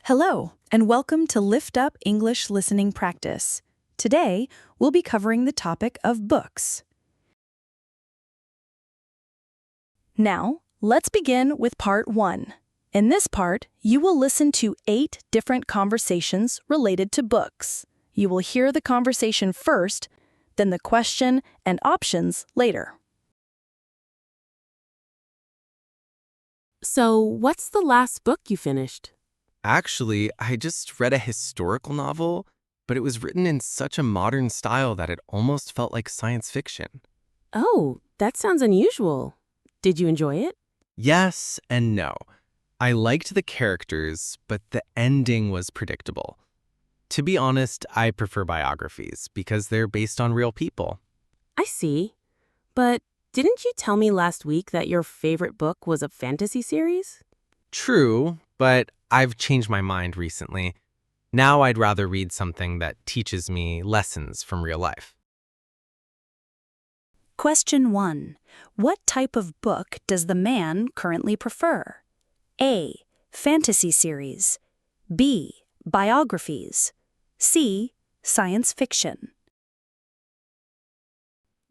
Hello, and welcome to LIFTUP English Listening Practice. Today, we'll be covering the topic of books. Now, let's begin with part 1. In this part, you will listen to 8 different conversations related to books. You will hear the conversation first, then the question and options later. So, what's the last book you finished? Actually, I just read a historical novel, but it was written in such a modern style that it almost felt like science fiction. Oh, that sounds unusual. Did you enjoy it? Yes and no. I liked the characters, but the ending was predictable. To be honest, I prefer biographies because they're based on real people. I see. But didn't you tell me last week that your favorite book was a fantasy series? True, but I've changed my mind recently. Now I'd rather read something that teaches me lessons from real life. Question 1. What type of book does the man currently prefer? A. Fantasy series. B. Biographies. C. Science fiction.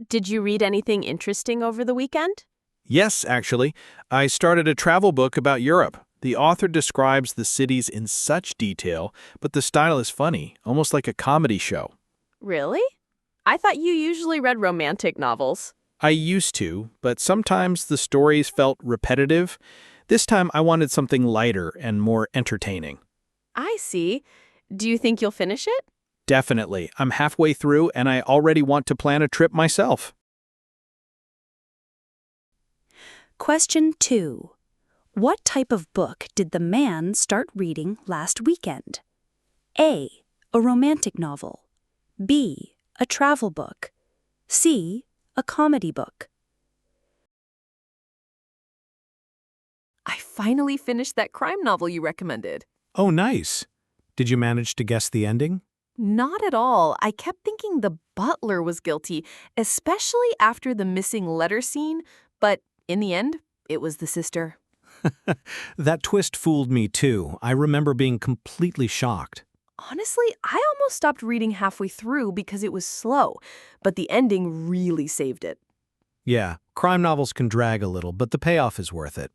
Did you read anything interesting over the weekend? Yes, actually. I started a travel book about Europe. The author describes the cities in such detail, but the style is funny, almost like a comedy show. Really? I thought you usually read romantic novels. I used to, but sometimes the stories felt repetitive. This time I wanted something lighter and more entertaining. I see. Do you think you'll finish it? Definitely. I'm halfway through and I already want to plan a trip myself. Question 2. What type of book did the man start reading last weekend? A. A romantic novel. B. A travel book. C. A comedy book. I finally finished that crime novel you recommended. Oh, nice. Did you manage to guess the ending? Not at all. I kept thinking the butler was guilty, especially after the missing letter scene, but in the end, it was the sister. That twist fooled me too. I remember being completely shocked. Honestly, I almost stopped reading halfway through because it was slow, but the ending really saved it. Yeah, crime novels can drag a little, but the payoff is worth it.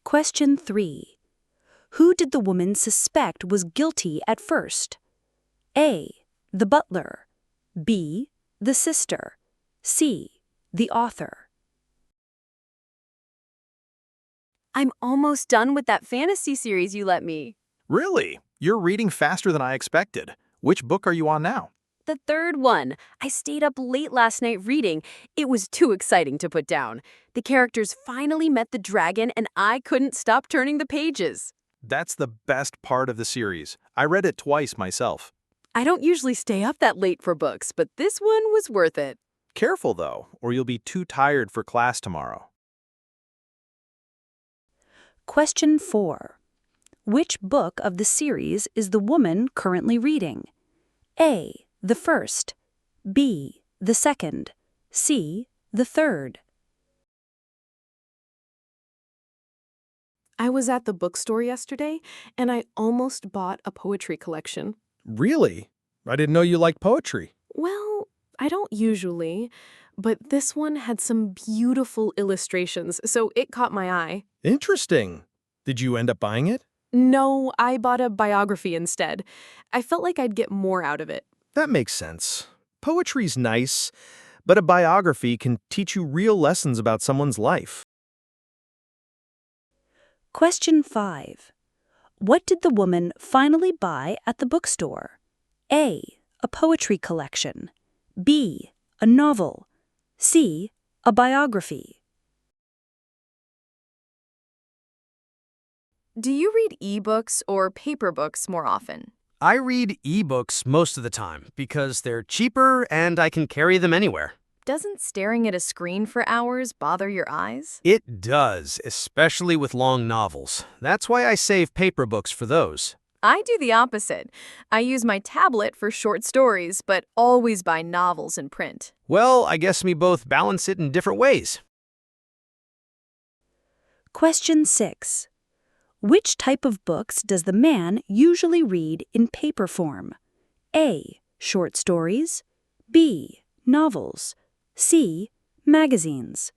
Question 3. Who did the woman suspect was guilty at first? A. The butler. B. The sister. C. The author. I'm almost done with that fantasy series you let me. Really? You're reading faster than I expected. Which book are you on now? The third one. I stayed up late last night reading. It was too exciting to put down. The characters finally met the dragon and I couldn't stop turning the pages. That's the best part of the series. I read it twice myself. I don't usually stay up that late for books, but this one was worth it. Careful though, or you'll be too tired for class tomorrow. Question 4. Which book of the series is the woman currently reading? A. The first. B. The second. C. The third. I was at the bookstore yesterday, and I almost bought a poetry collection. Really? I didn't know you liked poetry. Well, I don't usually, but this one had some beautiful illustrations, so it caught my eye. Interesting. Did you end up buying it? No, I bought a biography instead. I felt like I'd get more out of it. That makes sense. Poetry's nice, but a biography can teach you real lessons about someone's life. Question 5. What did the woman finally buy at the bookstore? A. A poetry collection. B. A novel. C. A biography. Do you read ebooks or paper books more often? I read ebooks most of the time because they're cheaper and I can carry them anywhere. Doesn't staring at a screen for hours bother your eyes? It does, especially with long novels. That's why I save paper books for those. I do the opposite. I use my tablet for short stories, but always buy novels in print. Well, I guess we both balance it in different ways. Question 6. Which type of books does the man usually read in paper form? A. Short stories. B. Novels. C. Magazines.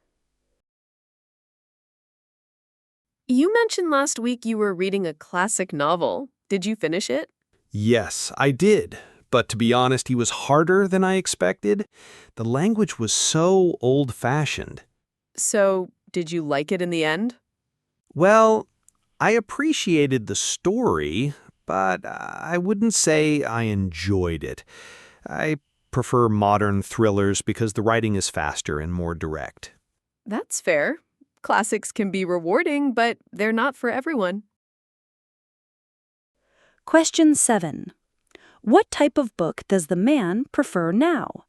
You mentioned last week you were reading a classic novel. Did you finish it? Yes, I did. But to be honest, he was harder than I expected. The language was so old-fashioned. So, did you like it in the end? Well, I appreciated the story, but I wouldn't say I enjoyed it. I prefer modern thrillers because the writing is faster and more direct. That's fair. Classics can be rewarding, but they're not for everyone. Question 7. What type of book does the man prefer now?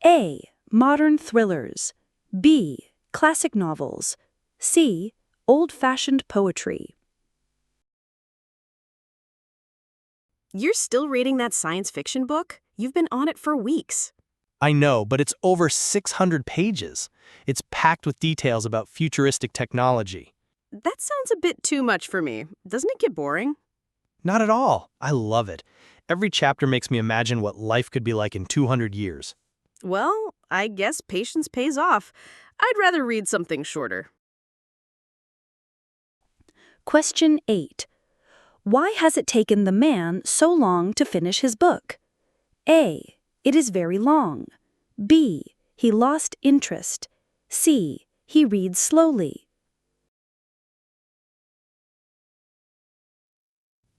A. Modern thrillers. B. Classic novels. C. Old-fashioned poetry. You're still reading that science fiction book? You've been on it for weeks. I know, but it's over 600 pages. It's packed with details about futuristic technology. That sounds a bit too much for me. Doesn't it get boring? Not at all. I love it. Every chapter makes me imagine what life could be like in 200 years. Well, I guess patience pays off. I'd rather read something shorter. Question 8. Why has it taken the man so long to finish his book? A. It is very long. B. He lost interest. C. He reads slowly.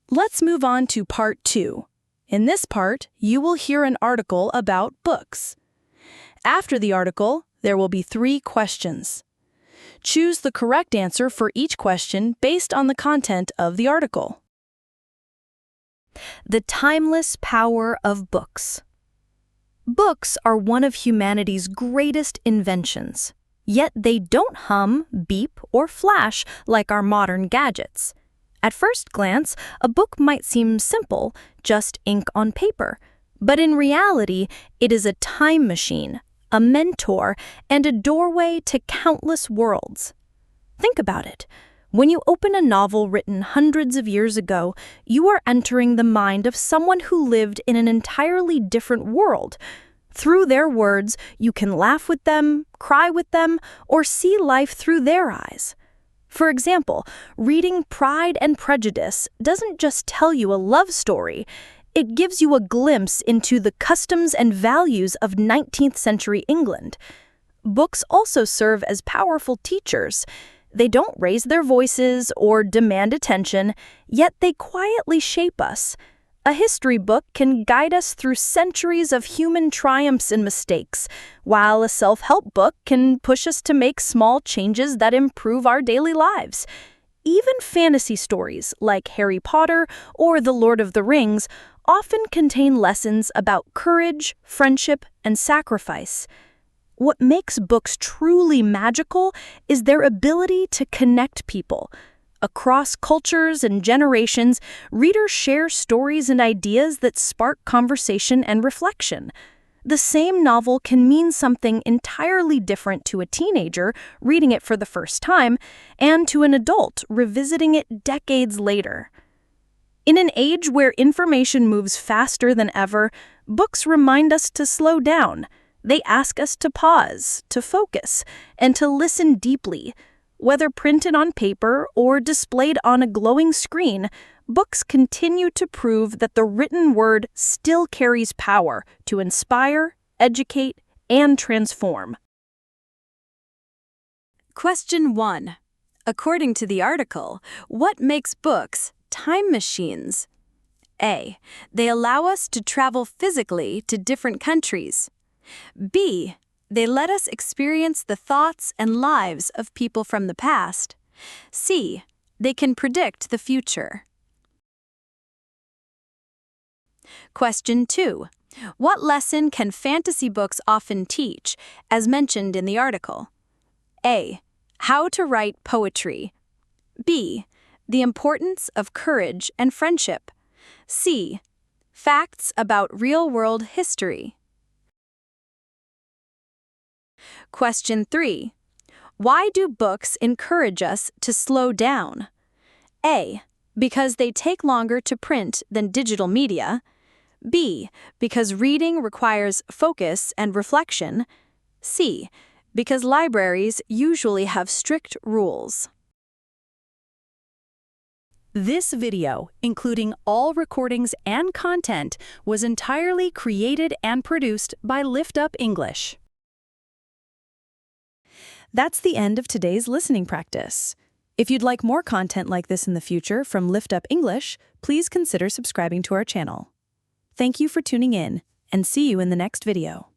Let's move on to part 2. In this part, you will hear an article about books. After the article, there will be 3 questions. Choose the correct answer for each question based on the content of the article. The timeless power of books. Books are one of humanity's greatest inventions, yet they don't hum, beep, or flash like our modern gadgets. At first glance, a book might seem simple, just ink on paper, but in reality, it is a time machine, a mentor, and a doorway to countless worlds. Think about it. When you open a novel written hundreds of years ago, you are entering the mind of someone who lived in an entirely different world. Through their words, you can laugh with them, cry with them, or see life through their eyes. For example, reading Pride and Prejudice doesn't just tell you a love story. It gives you a glimpse into the customs and values of 19th century England. Books also serve as powerful teachers. They don't raise their voices or demand attention, yet they quietly shape us. A history book can guide us through centuries of human triumphs and mistakes, while a self-help book can push us to make small changes that improve our daily lives. Even fantasy stories like Harry Potter or The Lord of the Rings often contain lessons about courage, friendship, and sacrifice. What makes books truly magical is their ability to connect people. Across cultures and generations, readers share stories and ideas that spark conversation and reflection. The same novel can mean something entirely different to a teenager reading it for the first time and to an adult revisiting it decades later. In an age where information moves faster than ever, books remind us to slow down. They ask us to pause, to focus, and to listen deeply. Whether printed on paper or displayed on a glowing screen, books continue to prove that the written word still carries power to inspire, educate, and transform. Question 1. According to the article, what makes books time machines? A. They allow us to travel physically to different countries. B. They let us experience the thoughts and lives of people from the past. C. They can predict the future. Question 2. What lesson can fantasy books often teach, as mentioned in the article? A. How to write poetry. B. The importance of courage and friendship. C. Facts about real-world history. Question 3. Why do books encourage us to slow down? A. Because they take longer to print than digital media. B. Because reading requires focus and reflection. C. Because libraries usually have strict rules. This video, including all recordings and content, was entirely created and produced by LIFTUP English. That's the end of today's listening practice. If you'd like more content like this in the future from LIFTUP English, please consider subscribing to our channel. Thank you for tuning in, and see you in the next video.